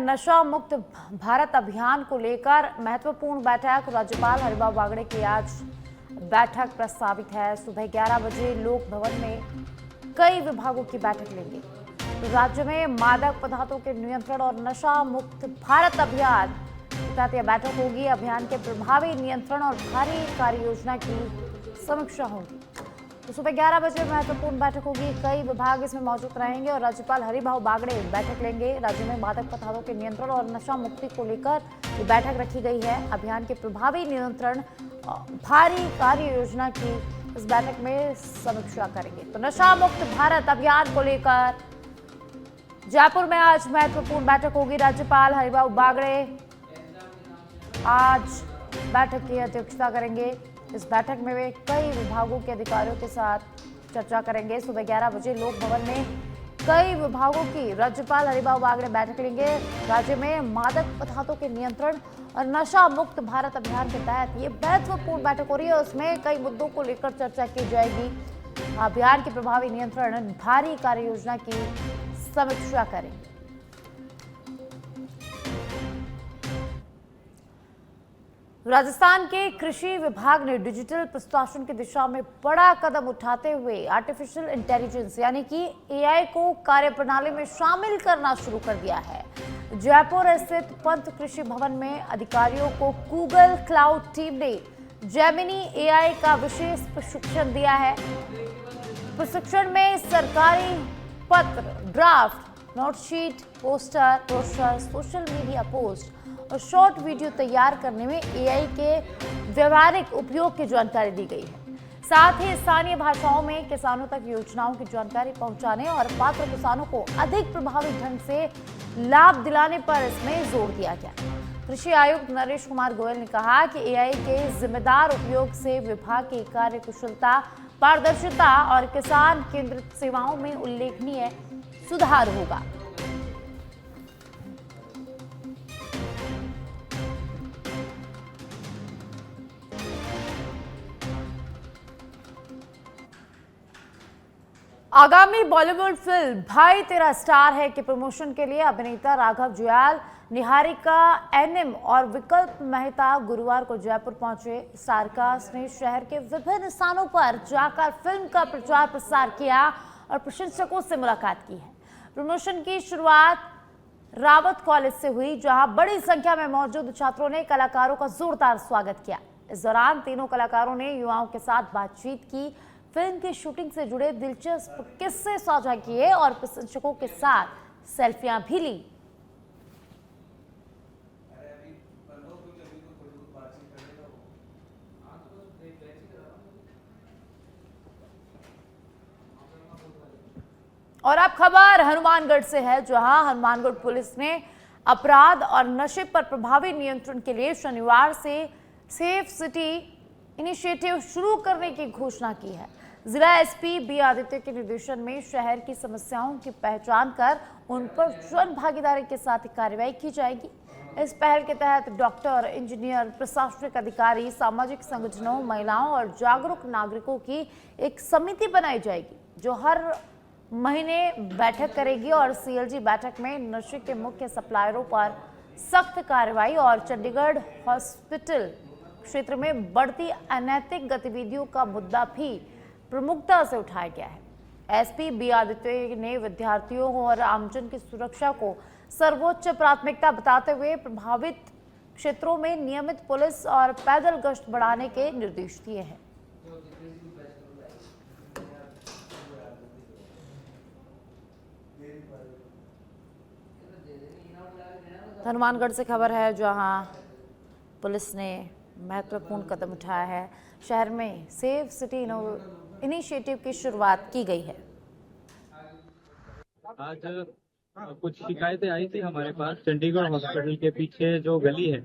नशा मुक्त भारत अभियान को लेकर महत्वपूर्ण बैठक। राज्यपाल हरिभाऊ बागड़े की आज बैठक प्रस्तावित है। सुबह 11 बजे लोक भवन में कई विभागों की बैठक लेंगे। तो राज्य में मादक पदार्थों के नियंत्रण और नशा मुक्त भारत अभियान के तहत यह बैठक होगी। अभियान के प्रभावी नियंत्रण और भारी कार्य योजना की समीक्षा होगी। तो सुबह 11 बजे महत्वपूर्ण बैठक होगी। कई विभाग इसमें मौजूद रहेंगे और राज्यपाल हरिभाऊ बागड़े बैठक लेंगे। राज्य में मादक पदार्थों के नियंत्रण और नशा मुक्ति को लेकर ये बैठक रखी गई है। अभियान के प्रभावी नियंत्रण भारी कार्य योजना की इस बैठक में समीक्षा करेंगे। तो नशा मुक्त भारत अभियान को लेकर जयपुर में आज महत्वपूर्ण बैठक होगी। राज्यपाल हरिभाऊ बागड़े आज बैठक की अध्यक्षता करेंगे। इस बैठक में वे कई विभागों के अधिकारियों के साथ चर्चा करेंगे। सुबह 11 बजे लोक भवन में कई विभागों की राज्यपाल हरिभाऊ बागड़े बैठक लेंगे। राज्य में मादक पदार्थों के नियंत्रण और नशा मुक्त भारत अभियान के तहत ये महत्वपूर्ण बैठक हो रही है। उसमें कई मुद्दों को लेकर चर्चा की जाएगी। अभियान के प्रभावी नियंत्रण भारी कार्य योजना की समीक्षा करेंगे। राजस्थान के कृषि विभाग ने डिजिटल प्रशासन की दिशा में बड़ा कदम उठाते हुए आर्टिफिशियल इंटेलिजेंस यानी कि एआई को कार्यप्रणाली में शामिल करना शुरू कर दिया है। जयपुर स्थित पंत कृषि भवन में अधिकारियों को गूगल क्लाउड टीम ने जेमिनी एआई का विशेष प्रशिक्षण दिया है। प्रशिक्षण में सरकारी पत्र, draft, note sheet, poster, brochure, social media post और शॉर्ट वीडियो तैयार करने में एआई के व्यवहारिक उपयोग की जानकारी दी गई है। साथ ही स्थानीय भाषाओं में किसानों तक योजनाओं की जानकारी पहुंचाने और पात्र किसानों को अधिक प्रभावी ढंग से लाभ दिलाने पर इसमें जोर दिया गया। कृषि आयुक्त नरेश कुमार गोयल ने कहा कि एआई के जिम्मेदार उपयोग से विभाग की कार्य कुशलता, पारदर्शिता और किसान केंद्रित सेवाओं में उल्लेखनीय सुधार होगा। आगामी बॉलीवुड फिल्म भाई तेरा स्टार है के प्रमोशन के लिए अभिनेता राघव जुयाल, निहारिका एनएम और विकल्प मेहता गुरुवार को जयपुर पहुंचे। स्टारकास्ट ने शहर के विभिन्न स्थानों पर जाकर फिल्म का प्रचार प्रसार किया और प्रशंसकों से मुलाकात की है। प्रमोशन की शुरुआत रावत कॉलेज से हुई, जहां बड़ी संख्या में मौजूद छात्रों ने कलाकारों का जोरदार स्वागत किया। इस दौरान तीनों कलाकारों ने युवाओं के साथ बातचीत की, फिल्म की शूटिंग से जुड़े दिलचस्प किस्से साझा किए और प्रशंसकों के साथ सेल्फियां भी ली। और अब खबर हनुमानगढ़ से है, जहां हनुमानगढ़ पुलिस ने अपराध और नशे पर प्रभावी नियंत्रण के लिए शनिवार से सेफ सिटी इनिशिएटिव शुरू करने की घोषणा की है। जिला एसपी बी आदित्य के निर्देशन में शहर की समस्याओं की पहचान कर उन पर जन भागीदारी के साथ कार्रवाई की जाएगी। इस पहल के तहत डॉक्टर, इंजीनियर, प्रशासनिक अधिकारी, सामाजिक संगठनों, महिलाओं और जागरूक नागरिकों की एक समिति बनाई जाएगी, जो हर महीने बैठक करेगी और सीएलजी बैठक में नशे के मुख्य सप्लायरों पर सख्त कार्रवाई और चंडीगढ़ हॉस्पिटल क्षेत्र में बढ़ती अनैतिक गतिविधियों का मुद्दा भी प्रमुखता से उठाया गया है। एसपी बी आदित्य ने विद्यार्थियों और आमजन की सुरक्षा को सर्वोच्च प्राथमिकता बताते हुए प्रभावित क्षेत्रों में नियमित पुलिस और पैदल गश्त बढ़ाने के निर्देश दिए हैं। हनुमानगढ़ से खबर है, जहां पुलिस ने महत्वपूर्ण कदम उठाया है। शहर में सेफ सिटी इनिशिएटिव की शुरुआत की गई है। आज कुछ शिकायतें आई थी हमारे पास। चंडीगढ़ हॉस्पिटल के पीछे जो गली है,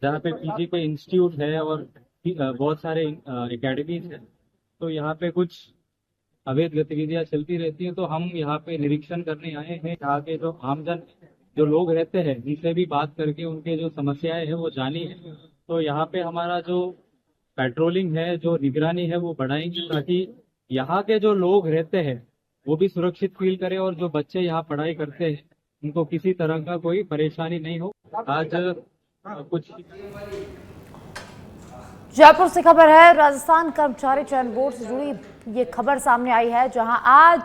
जहाँ पे पीजी के इंस्टीट्यूट है और बहुत सारे एकेडमीज है, तो यहाँ पे कुछ अवैध गतिविधियां चलती रहती है। तो हम यहाँ पे निरीक्षण करने आए हैं। यहाँ के जो आमजन जो लोग रहते हैं, उनसे भी बात करके उनके जो समस्याएं हैं वो जानी है। तो यहाँ पे हमारा जो पेट्रोलिंग है, जो निगरानी है, वो बढ़ाएंगे, ताकि यहाँ के जो लोग रहते हैं वो भी सुरक्षित फील करें और जो बच्चे यहाँ पढ़ाई करते हैं उनको किसी तरह का कोई परेशानी नहीं हो। आज कुछ जयपुर से खबर है, राजस्थान कर्मचारी चयन बोर्ड से जुड़ी ये खबर सामने आई है, जहां आज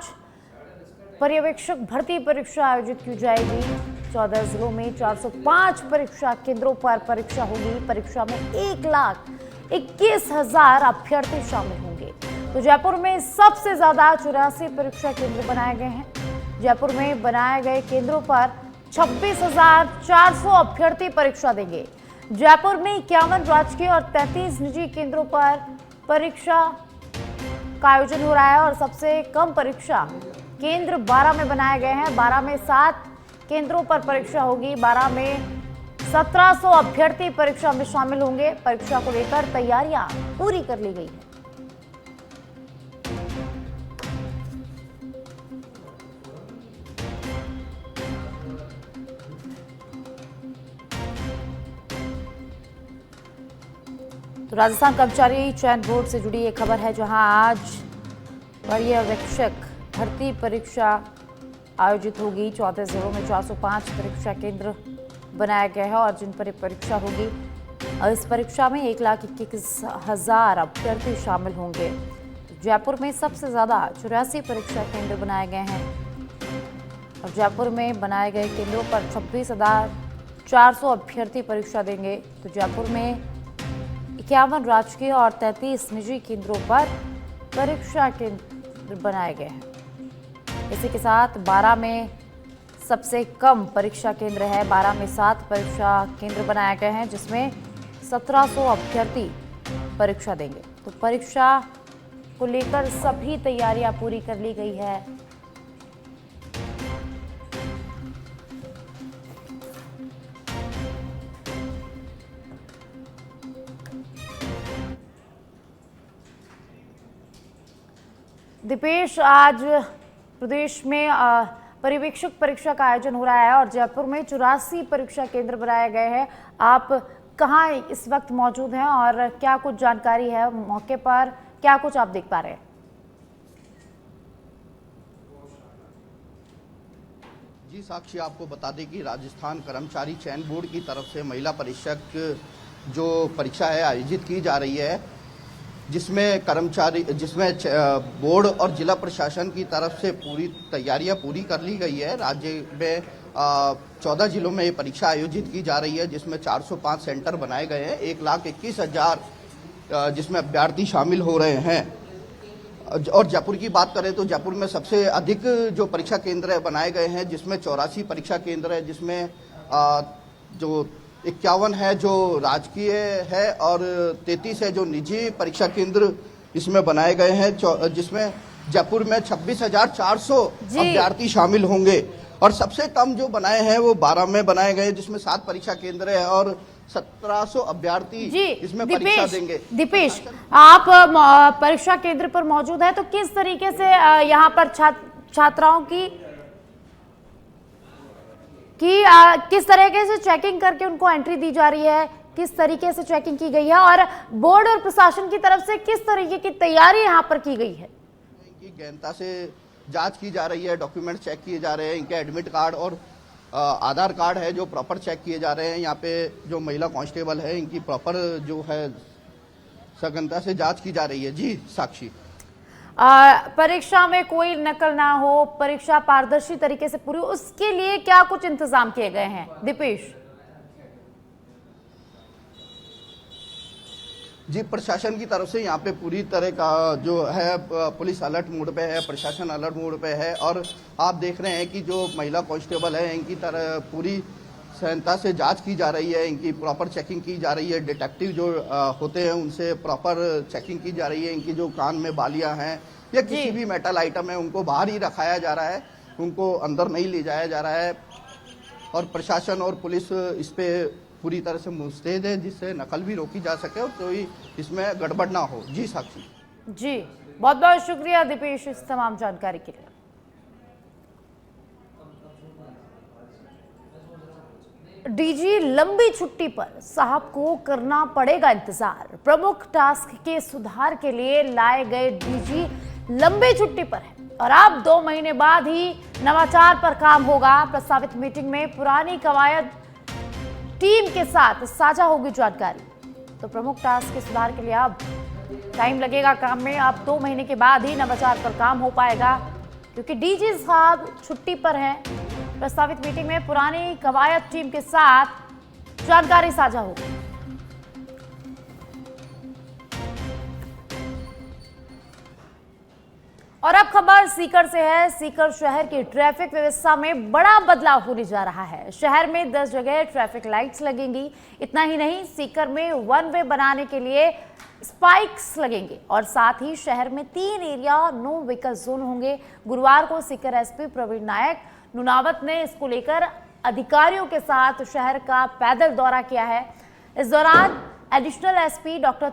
पर्यवेक्षक भर्ती परीक्षा आयोजित की जाएगी। 14 जिलों में 405 परीक्षा केंद्रों पर परीक्षा होगी। परीक्षा में 1,21,000 अभ्यर्थी शामिल होंगे। तो जयपुर में सबसे ज्यादा 84 परीक्षा केंद्र बनाए गए हैं। जयपुर में बनाए गए केंद्रों पर 26,400 अभ्यर्थी परीक्षा देंगे। जयपुर में 51 राजकीय और 33 निजी केंद्रों पर परीक्षा का आयोजन हो रहा है और सबसे कम परीक्षा केंद्र 12 में बनाए गए हैं। 12 में 7 केंद्रों पर परीक्षा होगी। 12 में 1700 अभ्यर्थी परीक्षा में शामिल होंगे। परीक्षा को लेकर तैयारियां पूरी कर ली गई है। तो राजस्थान कर्मचारी चयन बोर्ड से जुड़ी एक खबर है, जहां आज पर्यवेक्षक भर्ती परीक्षा आयोजित होगी। 14 जिलों में 405 परीक्षा केंद्र बनाया गया है और जिन पर परीक्षा होगी, इस परीक्षा में 1,21,000 अभ्यर्थी शामिल होंगे। जयपुर में सबसे ज्यादा 84 परीक्षा केंद्र बनाए गए हैं और जयपुर में बनाए गए केंद्रों पर 26,400 अभ्यर्थी परीक्षा देंगे। तो जयपुर में 51 राजकीय और 33 निजी केंद्रों पर परीक्षा केंद्र बनाए गए हैं। इसी के साथ 12 में सबसे कम परीक्षा केंद्र है। 12 में 7 परीक्षा केंद्र बनाए गए हैं, जिसमें 1700 अभ्यर्थी परीक्षा देंगे। तो परीक्षा को लेकर सभी तैयारियां पूरी कर ली गई है। दीपेश, आज प्रदेश में पर्यवेक्षक परीक्षा का आयोजन हो रहा है और जयपुर में 84 परीक्षा केंद्र बनाए गए हैं। आप कहाँ इस वक्त मौजूद हैं और क्या कुछ जानकारी है मौके पर, क्या कुछ आप देख पा रहे हैं? जी साक्षी, आपको बता दें कि राजस्थान कर्मचारी चयन बोर्ड की तरफ से महिला परीक्षक जो परीक्षा है आयोजित की जा रही है, जिसमें बोर्ड और जिला प्रशासन की तरफ से पूरी तैयारियां पूरी कर ली गई है। राज्य में 14 जिलों में ये परीक्षा आयोजित की जा रही है, जिसमें 405 सेंटर बनाए गए हैं। 1,21,000 जिसमें अभ्यर्थी शामिल हो रहे हैं। और जयपुर की बात करें तो जयपुर में सबसे अधिक जो परीक्षा केंद्र बनाए गए हैं, जिसमें 84 परीक्षा केंद्र है, जिसमें जो 51 है जो राजकीय है और 33 है जो निजी परीक्षा केंद्र इसमें बनाए गए हैं, जिसमें जयपुर में 26,400 अभ्यर्थी शामिल होंगे। और सबसे कम जो बनाए हैं वो 12 में बनाए गए, जिसमें 7 परीक्षा केंद्र है और 1700 अभ्यर्थी इसमें परीक्षा देंगे। दीपेश, आप परीक्षा केंद्र पर मौजूद है, तो किस तरीके से यहाँ पर छात्राओं की किस तरीके से चेकिंग करके उनको एंट्री दी जा रही है, किस तरीके से चेकिंग की गई है और बोर्ड और प्रशासन की तरफ से किस तरीके की तैयारी यहाँ पर की गई है? इनकी गहनता से जांच की जा रही है, डॉक्यूमेंट चेक किए जा रहे हैं, इनके एडमिट कार्ड और आधार कार्ड है जो प्रॉपर चेक किए जा रहे हैं। यहाँ पे जो महिला कांस्टेबल है, इनकी प्रॉपर जो है सघनता से जांच की जा रही है। जी साक्षी, परीक्षा में कोई नकल ना हो, परीक्षा पारदर्शी तरीके से पूरी, उसके लिए क्या कुछ इंतजाम किए गए हैं दीपेश? जी, प्रशासन की तरफ से यहाँ पे पूरी तरह का जो है पुलिस अलर्ट मोड पे है, प्रशासन अलर्ट मोड पे है। और आप देख रहे हैं कि जो महिला कांस्टेबल है, इनकी तरह पूरी सहनता से जांच की जा रही है, इनकी प्रॉपर चेकिंग की जा रही है। डिटेक्टिव जो होते हैं उनसे प्रॉपर चेकिंग की जा रही है। इनकी जो कान में बालियां हैं या किसी भी मेटल आइटम है, उनको बाहर ही रखाया जा रहा है, उनको अंदर नहीं ले जाया जा रहा है। और प्रशासन और पुलिस इस पे पूरी तरह से मुस्तैद है, जिससे नकल भी रोकी जा सके और कोई इसमें गड़बड़ ना हो। जी साक्षी। जी, बहुत बहुत शुक्रिया दीपेश इस तमाम जानकारी के लिए। डीजी लंबी छुट्टी पर, साहब को करना पड़ेगा इंतजार। प्रमुख टास्क के सुधार के लिए लाए गए डीजी लंबी छुट्टी पर है। और अब 2 महीने बाद ही नवाचार पर काम होगा। प्रस्तावित मीटिंग में पुरानी कवायद टीम के साथ साझा होगी जानकारी। तो प्रमुख टास्क के सुधार के लिए अब टाइम लगेगा काम में। अब 2 महीने के बाद ही नवाचार पर काम हो पाएगा, क्योंकि डीजी साहब छुट्टी पर हैं। प्रस्तावित मीटिंग में पुरानी कवायद टीम के साथ जानकारी साझा होगी। और अब खबर सीकर से है। सीकर शहर की ट्रैफिक व्यवस्था में बड़ा बदलाव होने जा रहा है। शहर में 10 जगह ट्रैफिक लाइट्स लगेंगी। इतना ही नहीं, सीकर में 1 वे बनाने के लिए स्पाइक्स लगेंगे और साथ ही शहर में 3 एरिया नो व्हीकल जोन होंगे। गुरुवार को सीकर एसपी प्रवीण नायक नुनावत ने इसको लेकर अधिकारियों के साथ शहर का पैदल दौरा किया है। इस दौरान additional SP doctor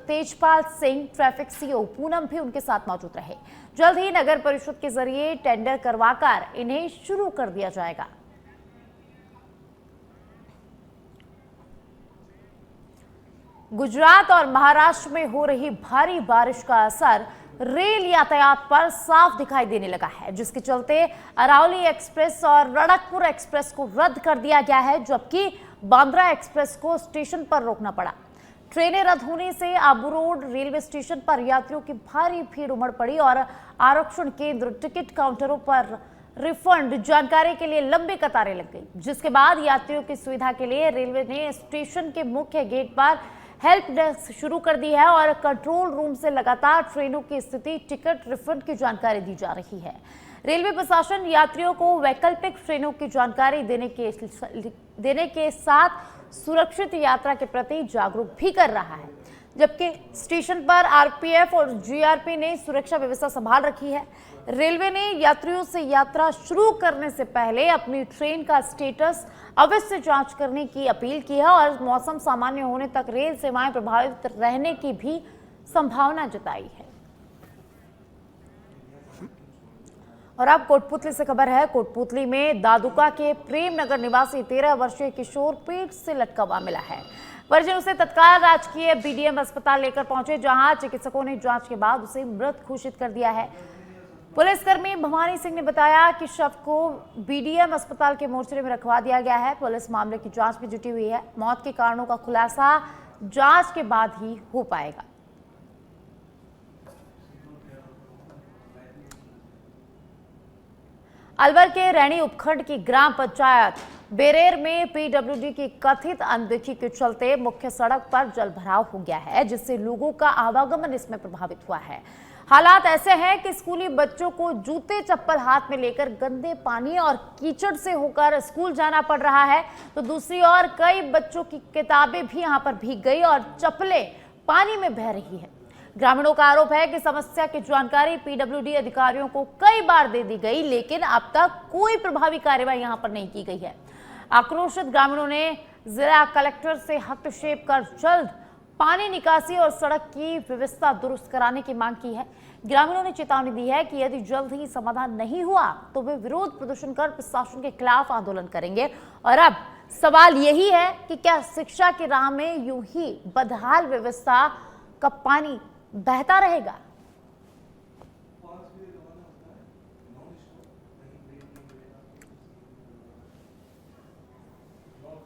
Tejpal Singh, traffic CO Poonam भी उनके साथ मौजूद रहे। जल्द ही नगर परिषद के जरिए टेंडर करवाकर इन्हें शुरू कर दिया जाएगा। गुजरात और महाराष्ट्र में हो रही भारी बारिश का असर रेल यातायात पर साफ दिखाई देने लगा है, जिसके चलते अरावली एक्सप्रेस और रणकपुर एक्सप्रेस को रद्द कर दिया गया है, जबकि बांद्रा एक्सप्रेस को स्टेशन पर रोकना पड़ा। ट्रेनें रद्द होने से आबू रोड रेलवे स्टेशन पर यात्रियों की भारी भीड़ उमड़ पड़ी और आरक्षण केंद्र, टिकट काउंटरों पर रिफंड जानकारी के लिए लंबी कतारें लग गई, जिसके बाद यात्रियों की सुविधा के लिए रेलवे ने स्टेशन के मुख्य गेट पर हेल्प डेस्क शुरू कर दी है और कंट्रोल रूम से लगातार ट्रेनों की स्थिति, टिकट रिफंड की जानकारी दी जा रही है। रेलवे प्रशासन यात्रियों को वैकल्पिक ट्रेनों की जानकारी देने के साथ सुरक्षित यात्रा के प्रति जागरूक भी कर रहा है, जबकि स्टेशन पर आरपीएफ और जीआरपी ने सुरक्षा व्यवस्था संभाल रखी है। रेलवे ने यात्रियों से यात्रा शुरू करने से पहले अपनी ट्रेन का स्टेटस अवश्य जांच करने की अपील की है और मौसम सामान्य होने तक रेल सेवाएं प्रभावित रहने की भी संभावना जताई है। और अब कोटपुतली से खबर है। कोटपुतली में दादुका के प्रेम नगर निवासी 13 वर्षीय किशोर पेट से लटका हुआ मिला है। परिजन उसे तत्काल राजकीय बीडीएम अस्पताल लेकर पहुंचे, जहां चिकित्सकों ने जांच के बाद उसे मृत घोषित कर दिया है। पुलिसकर्मी भवानी सिंह ने बताया कि शव को बीडीएम अस्पताल के मोर्चरी में रखवा दिया गया है। पुलिस मामले की जांच में जुटी हुई है। मौत के कारणों का खुलासा जांच के बाद ही हो पाएगा। अलवर के रैणी उपखंड की ग्राम पंचायत बेरेर में पीडब्ल्यूडी की कथित अनदेखी के चलते मुख्य सड़क पर जलभराव हो गया है, जिससे लोगों का आवागमन इसमें प्रभावित हुआ है। हालात ऐसे हैं कि स्कूली बच्चों को जूते चप्पल हाथ में लेकर गंदे पानी और कीचड़ से होकर स्कूल जाना पड़ रहा है, तो दूसरी ओर कई बच्चों की किताबें भी यहां पर भीग गई और चप्पलें पानी में बह रही है। ग्रामीणों का आरोप है कि समस्या की जानकारी पीडब्ल्यूडी अधिकारियों को कई बार दे दी गई, लेकिन अब तक कोई प्रभावी कार्रवाई यहां पर नहीं की गई है। आक्रोशित ग्रामीणों ने जिला कलेक्टर से हस्तक्षेप कर जल्द पानी निकासी और सड़क की व्यवस्था दुरुस्त कराने की मांग की है। ग्रामीणों ने चेतावनी दी है कि यदि जल्द ही समाधान नहीं हुआ तो वे विरोध प्रदर्शन कर प्रशासन के खिलाफ आंदोलन करेंगे। और अब सवाल यही है कि क्या शिक्षा की राह में यूं ही बदहाल व्यवस्था का पानी बहता रहेगा?